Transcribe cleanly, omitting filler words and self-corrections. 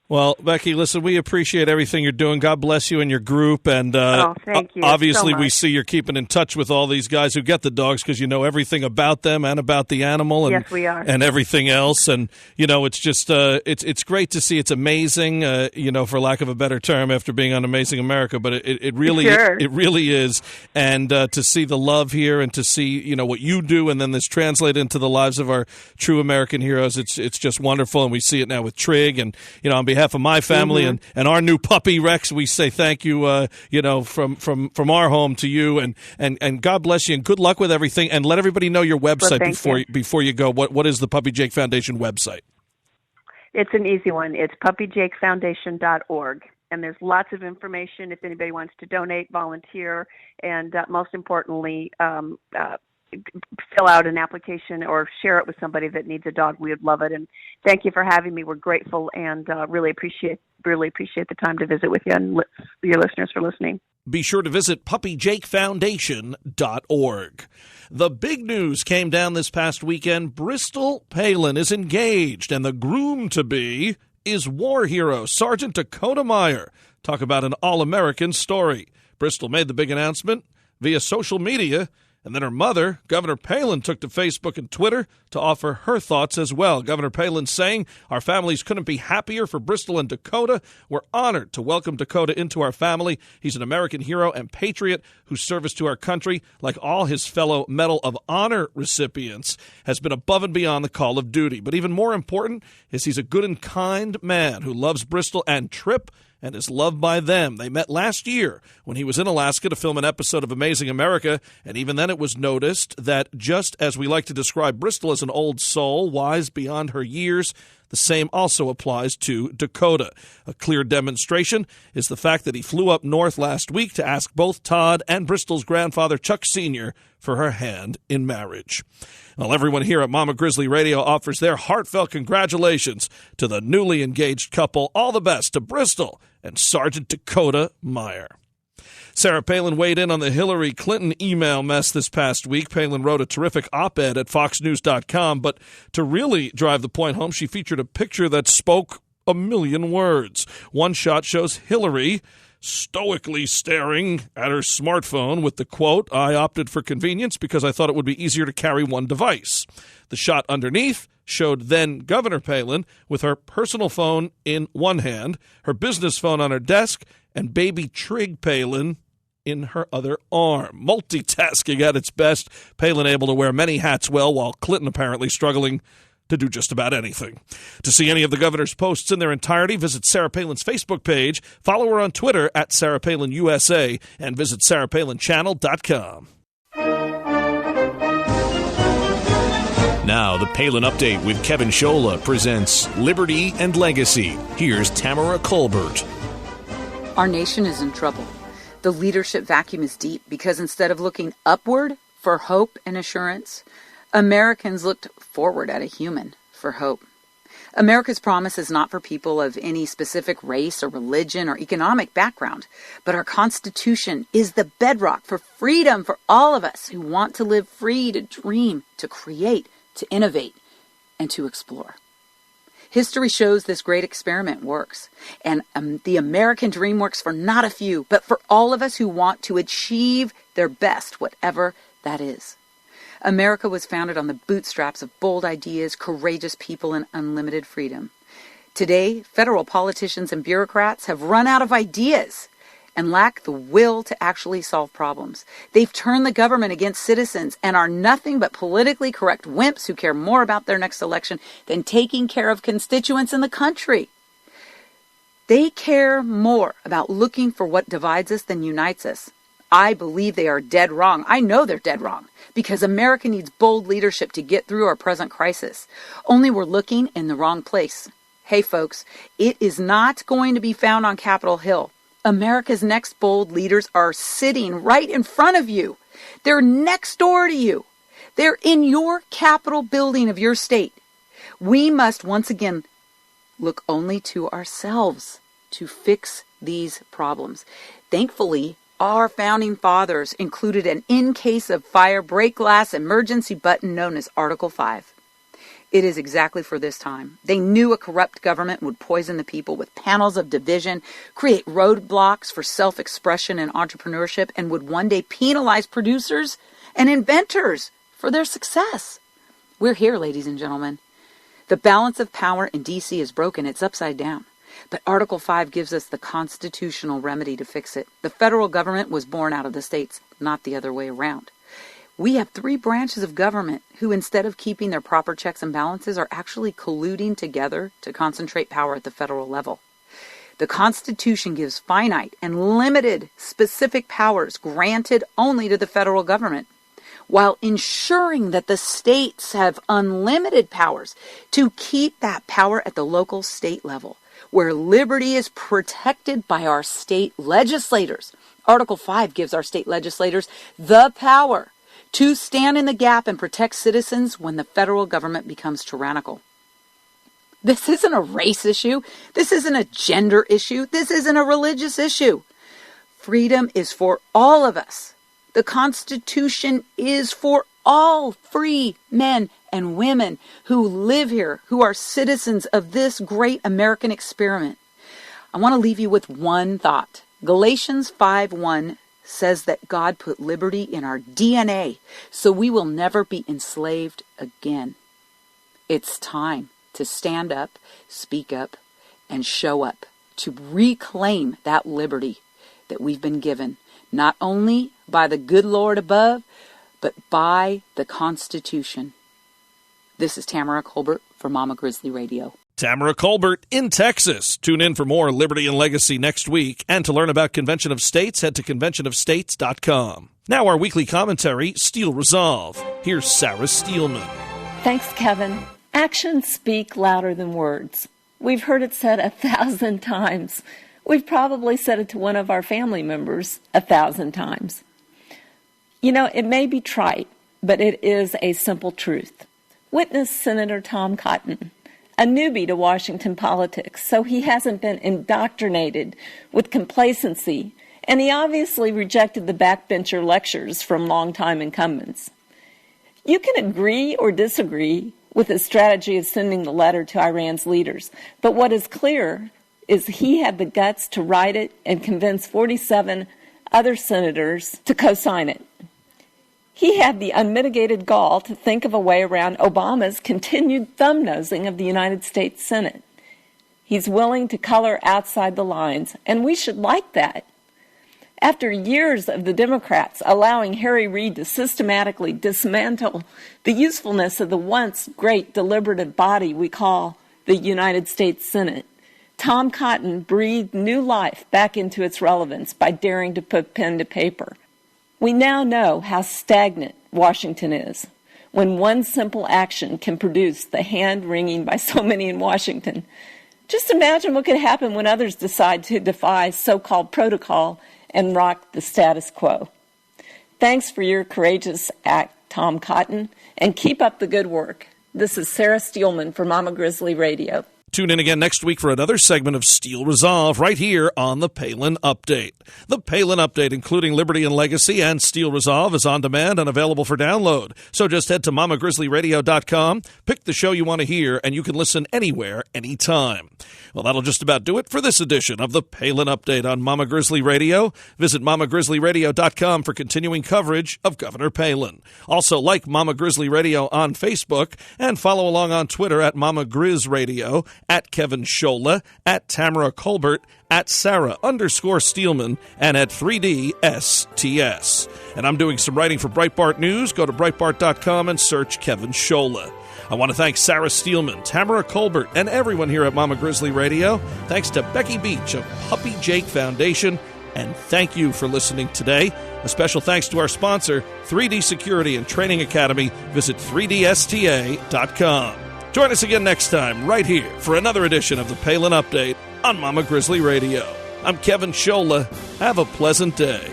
Well, Becky, listen, we appreciate everything you're doing. God bless you and your group. And thank you obviously, so we much. see you're keeping in touch with all these guys who get the dogs because you know everything about them and about the animal and, Yes, we are. and everything else. And, you know, it's just it's great to see. It's amazing, for lack of a better term, after being on Amazing America. But it really Sure. it really is. And to see the love here and to see, what you do and then this translate into the lives of our true American heroes, it's just wonderful. And we see it now with Trig. And, on behalf of my family and our new puppy Rex, we say thank you, from our home to you, and God bless you, and good luck with everything. And let everybody know your website before you go. What is the Puppy Jake Foundation website? It's an easy one. It's puppyjakefoundation.org. And there's lots of information if anybody wants to donate, volunteer, and most importantly, fill out an application or share it with somebody that needs a dog. We would love it. And thank you for having me. We're grateful and really appreciate the time to visit with you and your listeners for listening. Be sure to visit puppyjakefoundation.org. The big news came down this past weekend. Bristol Palin is engaged, and the groom-to-be is war hero Sergeant Dakota Meyer. Talk about an all-American story. Bristol made the big announcement via social media, and then her mother, Governor Palin, took to Facebook and Twitter to offer her thoughts as well. Governor Palin saying, "Our families couldn't be happier for Bristol and Dakota. We're honored to welcome Dakota into our family. He's an American hero and patriot whose service to our country, like all his fellow Medal of Honor recipients, has been above and beyond the call of duty. But even more important is he's a good and kind man who loves Bristol and Tripp and is loved by them. They met last year when he was in Alaska to film an episode of Amazing America, and even then it was noticed that just as we like to describe Bristol as an old soul, wise beyond her years, the same also applies to Dakota. A clear demonstration is the fact that he flew up north last week to ask both Todd and Bristol's grandfather, Chuck Sr., for her hand in marriage. Well, everyone here at Mama Grizzly Radio offers their heartfelt congratulations to the newly engaged couple. All the best to Bristol and Sergeant Dakota Meyer. Sarah Palin weighed in on the Hillary Clinton email mess this past week. Palin wrote a terrific op-ed at foxnews.com, but to really drive the point home, she featured a picture that spoke a million words. One shot shows Hillary stoically staring at her smartphone with the quote, "I opted for convenience because I thought it would be easier to carry one device." The shot underneath showed then Governor Palin with her personal phone in one hand, her business phone on her desk, and baby Trig Palin in her other arm. Multitasking at its best, Palin able to wear many hats well, while Clinton apparently struggling to do just about anything. To see any of the governor's posts in their entirety, visit Sarah Palin's Facebook page, follow her on Twitter at Sarah Palin USA, and visit sarahpalinchannel.com. Now, the Palin Update with Kevin Scholla presents Liberty and Legacy. Here's Tamara Colbert. Our nation is in trouble. The leadership vacuum is deep because instead of looking upward for hope and assurance, Americans looked forward at a human for hope. America's promise is not for people of any specific race or religion or economic background, but our Constitution is the bedrock for freedom for all of us who want to live free, to dream, to create, to innovate, and to explore. History shows this great experiment works, and the American dream works for not a few, but for all of us who want to achieve their best, whatever that is. America was founded on the bootstraps of bold ideas, courageous people, and unlimited freedom. Today, federal politicians and bureaucrats have run out of ideas and lack the will to actually solve problems. They've turned the government against citizens and are nothing but politically correct wimps who care more about their next election than taking care of constituents in the country. They care more about looking for what divides us than unites us. I believe they are dead wrong. I know they're dead wrong because America needs bold leadership to get through our present crisis. Only we're looking in the wrong place. Hey, folks, it is not going to be found on Capitol Hill. America's next bold leaders are sitting right in front of you. They're next door to you. They're in your Capitol building of your state. We must once again look only to ourselves to fix these problems. Thankfully, our founding fathers included an in case of fire break glass emergency button known as Article 5. It is exactly for this time. They knew a corrupt government would poison the people with panels of division, create roadblocks for self-expression and entrepreneurship, and would one day penalize producers and inventors for their success. We're here, ladies and gentlemen. The balance of power in D.C. is broken. It's upside down. But Article 5 gives us the constitutional remedy to fix it. The federal government was born out of the states, not the other way around. We have 3 branches of government who, instead of keeping their proper checks and balances, are actually colluding together to concentrate power at the federal level. The Constitution gives finite and limited specific powers granted only to the federal government, while ensuring that the states have unlimited powers to keep that power at the local state level, where liberty is protected by our state legislators. Article 5 gives our state legislators the power to stand in the gap and protect citizens when the federal government becomes tyrannical. This isn't a race issue. This isn't a gender issue. This isn't a religious issue. Freedom is for all of us. The Constitution is for all free men and women who live here, who are citizens of this great American experiment. I want to leave you with one thought. Galatians 5:1 says that God put liberty in our DNA, so we will never be enslaved again. It's time to stand up, speak up, and show up to reclaim that liberty that we've been given, not only by the good Lord above, but by the Constitution. This is Tamara Colbert for Mama Grizzly Radio. Tamara Colbert in Texas. Tune in for more Liberty and Legacy next week. And to learn about Convention of States, head to conventionofstates.com. Now our weekly commentary, Steel Resolve. Here's Sarah Steelman. Thanks, Kevin. Actions speak louder than words. We've heard it said 1,000 times. We've probably said it to one of our family members 1,000 times. You know, it may be trite, but it is a simple truth. Witness Senator Tom Cotton, a newbie to Washington politics, so he hasn't been indoctrinated with complacency, and he obviously rejected the backbencher lectures from longtime incumbents. You can agree or disagree with his strategy of sending the letter to Iran's leaders, but what is clear is he had the guts to write it and convince 47 other senators to co-sign it. He had the unmitigated gall to think of a way around Obama's continued thumb-nosing of the United States Senate. He's willing to color outside the lines, and we should like that. After years of the Democrats allowing Harry Reid to systematically dismantle the usefulness of the once great deliberative body we call the United States Senate, Tom Cotton breathed new life back into its relevance by daring to put pen to paper. We now know how stagnant Washington is, when one simple action can produce the hand-wringing by so many in Washington. Just imagine what could happen when others decide to defy so-called protocol and rock the status quo. Thanks for your courageous act, Tom Cotton, and keep up the good work. This is Sarah Steelman for Mama Grizzly Radio. Tune in again next week for another segment of Steel Resolve right here on the Palin Update. The Palin Update, including Liberty and Legacy and Steel Resolve, is on demand and available for download. So just head to mamagrizzlyradio.com, pick the show you want to hear, and you can listen anywhere, anytime. Well, that'll just about do it for this edition of the Palin Update on Mama Grizzly Radio. Visit mamagrizzlyradio.com for continuing coverage of Governor Palin. Also, like Mama Grizzly Radio on Facebook and follow along on Twitter at Mama Grizz Radio, at Kevin Scholla, at Tamara Colbert, at Sarah_Steelman, and at 3DSTS. And I'm doing some writing for Breitbart News. Go to Breitbart.com and search Kevin Scholla. I want to thank Sarah Steelman, Tamara Colbert, and everyone here at Mama Grizzly Radio. Thanks to Becky Beach of Puppy Jake Foundation. And thank you for listening today. A special thanks to our sponsor, 3D Security and Training Academy. Visit 3DSTA.com. Join us again next time, right here, for another edition of the Palin Update on Mama Grizzly Radio. I'm Kevin Scholla. Have a pleasant day.